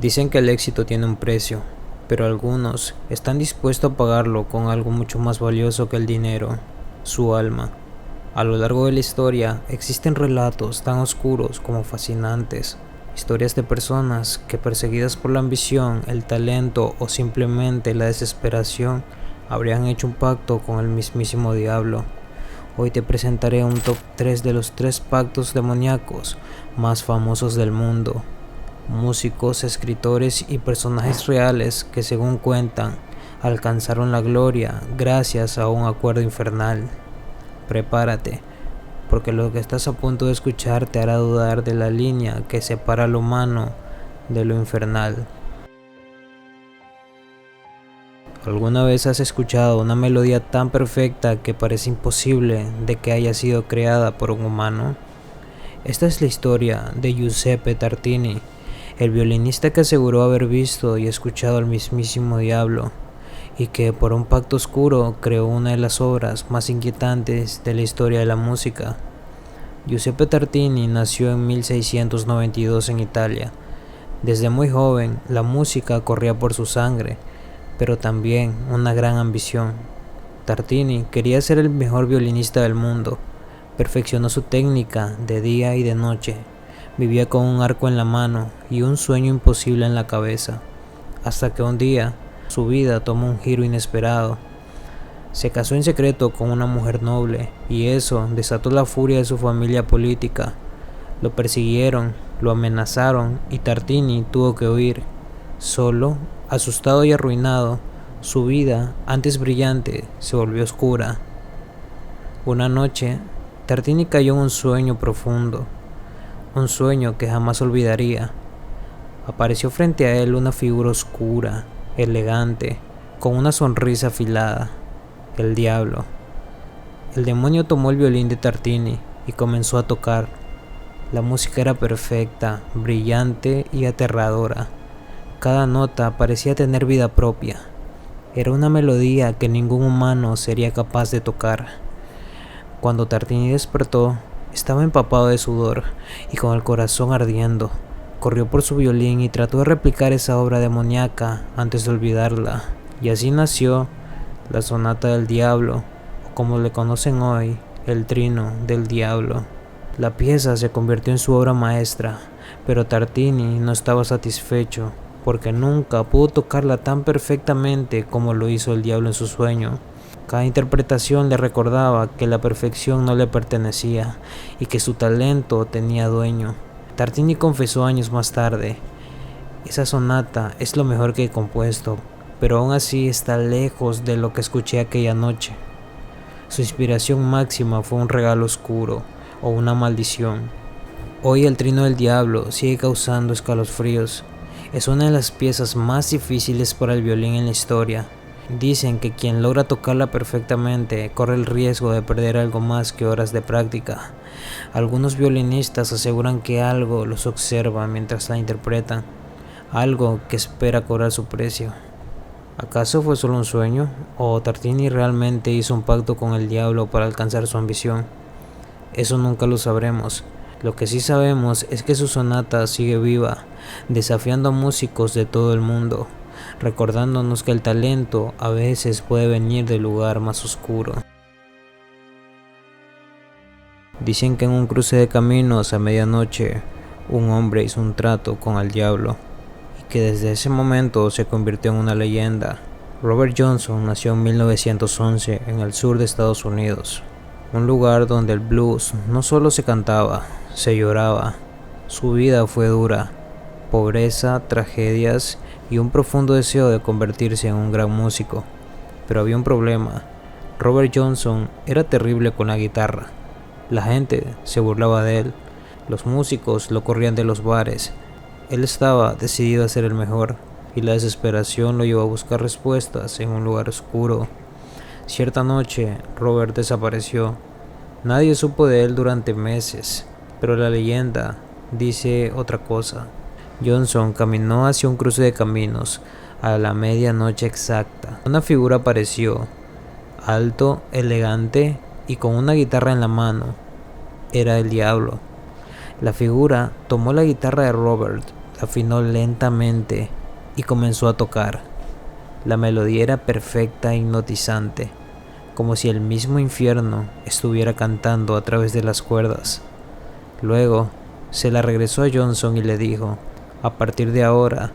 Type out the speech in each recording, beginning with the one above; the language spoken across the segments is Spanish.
Dicen que el éxito tiene un precio, pero algunos están dispuestos a pagarlo con algo mucho más valioso que el dinero: su alma. A lo largo de la historia existen relatos tan oscuros como fascinantes, historias de personas que, perseguidas por la ambición, el talento o simplemente la desesperación, habrían hecho un pacto con el mismísimo diablo. Hoy te presentaré un top 3 de los 3 pactos demoníacos más famosos del mundo. Músicos, escritores y personajes reales que, según cuentan, alcanzaron la gloria gracias a un acuerdo infernal. Prepárate, porque lo que estás a punto de escuchar te hará dudar de la línea que separa lo humano de lo infernal. ¿Alguna vez has escuchado una melodía tan perfecta que parece imposible de que haya sido creada por un humano? Esta es la historia de Giuseppe Tartini, el violinista que aseguró haber visto y escuchado al mismísimo diablo, y que por un pacto oscuro creó una de las obras más inquietantes de la historia de la música. Giuseppe Tartini nació en 1692 en Italia. Desde muy joven, la música corría por su sangre, pero también una gran ambición. Tartini quería ser el mejor violinista del mundo. Perfeccionó su técnica de día y de noche. Vivía con un arco en la mano y un sueño imposible en la cabeza, hasta que un día su vida tomó un giro inesperado. Se casó en secreto con una mujer noble, y eso desató la furia de su familia política. Lo persiguieron, lo amenazaron y Tartini tuvo que huir. Solo, asustado y arruinado, su vida, antes brillante, se volvió oscura. Una noche, Tartini cayó en un sueño profundo, un sueño que jamás olvidaría. Apareció frente a él una figura oscura, elegante, con una sonrisa afilada: el diablo. El demonio tomó el violín de Tartini y comenzó a tocar. La música era perfecta, brillante y aterradora. Cada nota parecía tener vida propia. Era una melodía que ningún humano sería capaz de tocar. Cuando Tartini despertó, estaba empapado de sudor y con el corazón ardiendo. Corrió por su violín y trató de replicar esa obra demoníaca antes de olvidarla. Y así nació la Sonata del Diablo, o como le conocen hoy, el Trino del Diablo. La pieza se convirtió en su obra maestra, pero Tartini no estaba satisfecho, porque nunca pudo tocarla tan perfectamente como lo hizo el diablo en su sueño. Cada interpretación le recordaba que la perfección no le pertenecía y que su talento tenía dueño. Tartini confesó años más tarde: esa sonata es lo mejor que he compuesto, pero aún así está lejos de lo que escuché aquella noche. Su inspiración máxima fue un regalo oscuro o una maldición. Hoy el Trino del Diablo sigue causando escalofríos. Es una de las piezas más difíciles para el violín en la historia. Dicen que quien logra tocarla perfectamente corre el riesgo de perder algo más que horas de práctica. Algunos violinistas aseguran que algo los observa mientras la interpretan, algo que espera cobrar su precio. ¿Acaso fue solo un sueño? ¿O Tartini realmente hizo un pacto con el diablo para alcanzar su ambición? Eso nunca lo sabremos. Lo que sí sabemos es que su sonata sigue viva, desafiando a músicos de todo el mundo, recordándonos que el talento a veces puede venir del lugar más oscuro. Dicen que en un cruce de caminos a medianoche, un hombre hizo un trato con el diablo, y que desde ese momento se convirtió en una leyenda. Robert Johnson nació en 1911 en el sur de Estados Unidos, un lugar donde el blues no solo se cantaba, se lloraba. Su vida fue dura: pobreza, tragedias y un profundo deseo de convertirse en un gran músico. Pero había un problema: Robert Johnson era terrible con la guitarra. La gente se burlaba de él, los músicos lo corrían de los bares. Él estaba decidido a ser el mejor, y la desesperación lo llevó a buscar respuestas en un lugar oscuro. Cierta noche, Robert desapareció. Nadie supo de él durante meses, pero la leyenda dice otra cosa. Johnson caminó hacia un cruce de caminos a la medianoche exacta. Una figura apareció, alto, elegante y con una guitarra en la mano. Era el diablo. La figura tomó la guitarra de Robert, afinó lentamente y comenzó a tocar. La melodía era perfecta e hipnotizante, como si el mismo infierno estuviera cantando a través de las cuerdas. Luego se la regresó a Johnson y le dijo: a partir de ahora,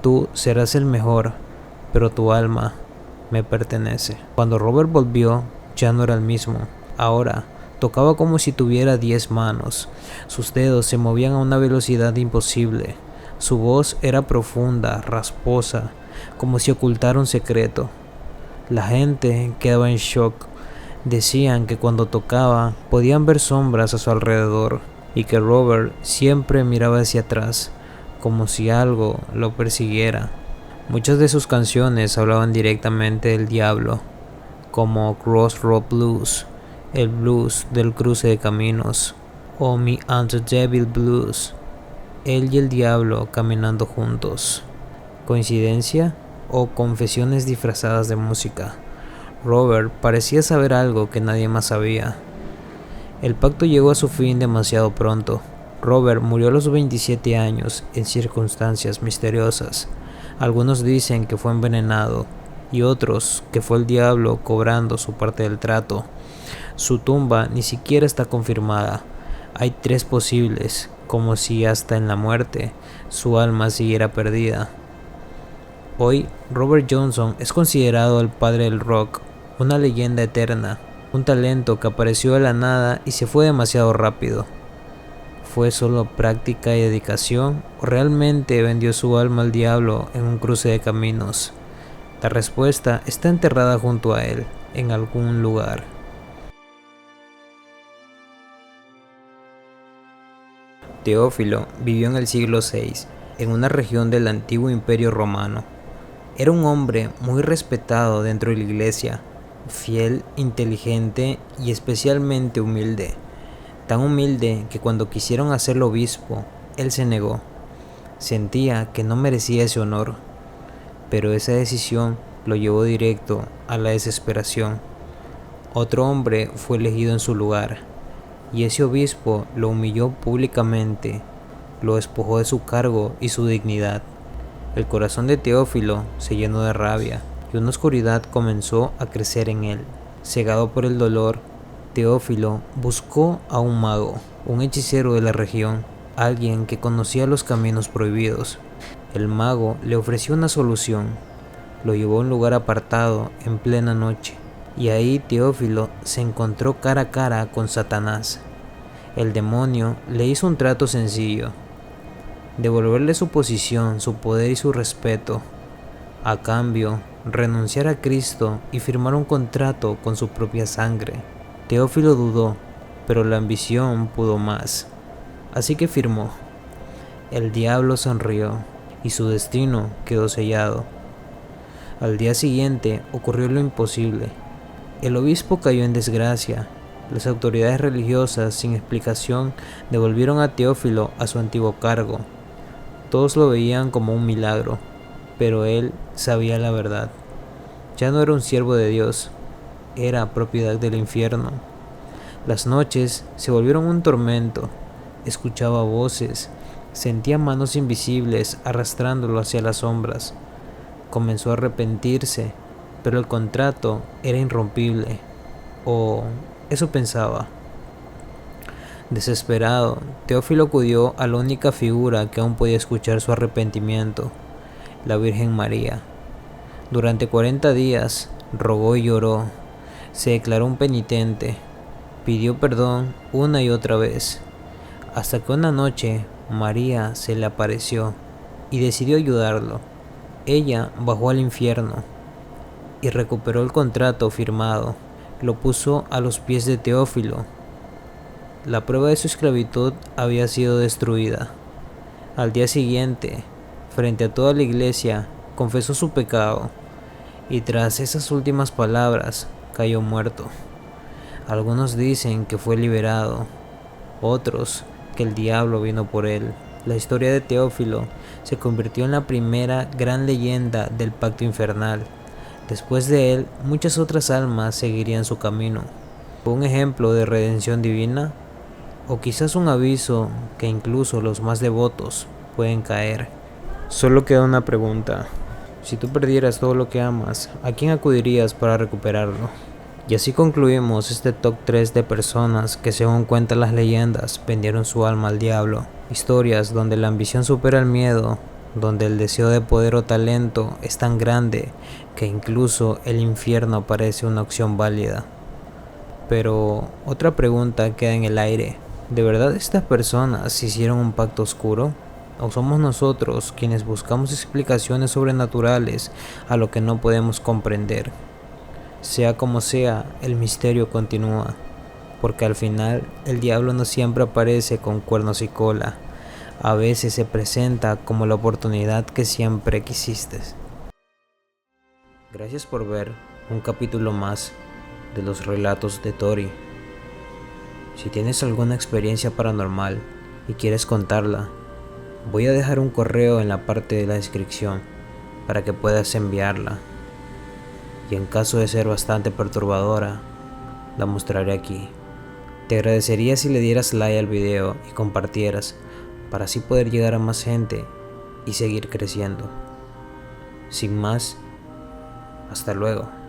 tú serás el mejor, pero tu alma me pertenece. Cuando Robert volvió, ya no era el mismo. Ahora tocaba como si tuviera 10 manos. Sus dedos se movían a una velocidad imposible. Su voz era profunda, rasposa, como si ocultara un secreto. La gente quedaba en shock. Decían que cuando tocaba podían ver sombras a su alrededor y que Robert siempre miraba hacia atrás, como si algo lo persiguiera. Muchas de sus canciones hablaban directamente del diablo, como Crossroad Blues, el blues del cruce de caminos, o Me and the Devil Blues, él y el diablo caminando juntos. ¿Coincidencia o confesiones disfrazadas de música? Robert parecía saber algo que nadie más sabía. El pacto llegó a su fin demasiado pronto. Robert murió a los 27 años en circunstancias misteriosas. Algunos dicen que fue envenenado y otros que fue el diablo cobrando su parte del trato. Su tumba ni siquiera está confirmada. Hay 3 posibles, como si hasta en la muerte su alma siguiera perdida. Hoy, Robert Johnson es considerado el padre del rock, una leyenda eterna, un talento que apareció de la nada y se fue demasiado rápido. ¿Fue solo práctica y dedicación o realmente vendió su alma al diablo en un cruce de caminos? La respuesta está enterrada junto a él, en algún lugar. Teófilo vivió en el siglo VI, en una región del antiguo Imperio Romano. Era un hombre muy respetado dentro de la iglesia, fiel, inteligente y especialmente humilde. Tan humilde que cuando quisieron hacerlo obispo, él se negó. Sentía que no merecía ese honor, pero esa decisión lo llevó directo a la desesperación. Otro hombre fue elegido en su lugar, y ese obispo lo humilló públicamente, lo despojó de su cargo y su dignidad. El corazón de Teófilo se llenó de rabia, y una oscuridad comenzó a crecer en él. Cegado por el dolor, Teófilo buscó a un mago, un hechicero de la región, alguien que conocía los caminos prohibidos. El mago le ofreció una solución. Lo llevó a un lugar apartado en plena noche, y ahí Teófilo se encontró cara a cara con Satanás. El demonio le hizo un trato sencillo: devolverle su posición, su poder y su respeto. A cambio, renunciar a Cristo y firmar un contrato con su propia sangre. Teófilo dudó, pero la ambición pudo más. Así que firmó. El diablo sonrió y su destino quedó sellado. Al día siguiente ocurrió lo imposible. El obispo cayó en desgracia. Las autoridades religiosas, sin explicación, devolvieron a Teófilo a su antiguo cargo. Todos lo veían como un milagro, pero él sabía la verdad. Ya no era un siervo de Dios, era propiedad del infierno. Las noches se volvieron un tormento. Escuchaba voces, sentía manos invisibles arrastrándolo hacia las sombras. Comenzó a arrepentirse, pero el contrato era irrompible, o eso pensaba. Desesperado, Teófilo acudió a la única figura que aún podía escuchar su arrepentimiento, la Virgen María. Durante 40 días rogó y lloró, se declaró un penitente, pidió perdón una y otra vez, hasta que una noche María se le apareció y decidió ayudarlo. Ella bajó al infierno y recuperó el contrato firmado, lo puso a los pies de Teófilo. La prueba de su esclavitud había sido destruida. Al día siguiente, frente a toda la iglesia, confesó su pecado y tras esas últimas palabras cayó muerto. Algunos dicen que fue liberado, otros que el diablo vino por él. La historia de Teófilo se convirtió en la primera gran leyenda del pacto infernal. Después de él, muchas otras almas seguirían su camino. ¿Fue un ejemplo de redención divina? ¿O quizás un aviso que incluso los más devotos pueden caer. Solo queda una pregunta. Si tú perdieras todo lo que amas, ¿a quién acudirías para recuperarlo? Y así concluimos este top 3 de personas que, según cuentan las leyendas, vendieron su alma al diablo. Historias donde la ambición supera el miedo, donde el deseo de poder o talento es tan grande que incluso el infierno parece una opción válida. Pero otra pregunta queda en el aire. ¿De verdad estas personas hicieron un pacto oscuro? ¿O somos nosotros quienes buscamos explicaciones sobrenaturales a lo que no podemos comprender? Sea como sea, el misterio continúa, porque al final el diablo no siempre aparece con cuernos y cola, a veces se presenta como la oportunidad que siempre quisiste. Gracias por ver un capítulo más de los relatos de Tori. Si tienes alguna experiencia paranormal y quieres contarla, voy a dejar un correo en la parte de la descripción para que puedas enviarla. Y en caso de ser bastante perturbadora, la mostraré aquí. Te agradecería si le dieras like al video y compartieras para así poder llegar a más gente y seguir creciendo. Sin más, hasta luego.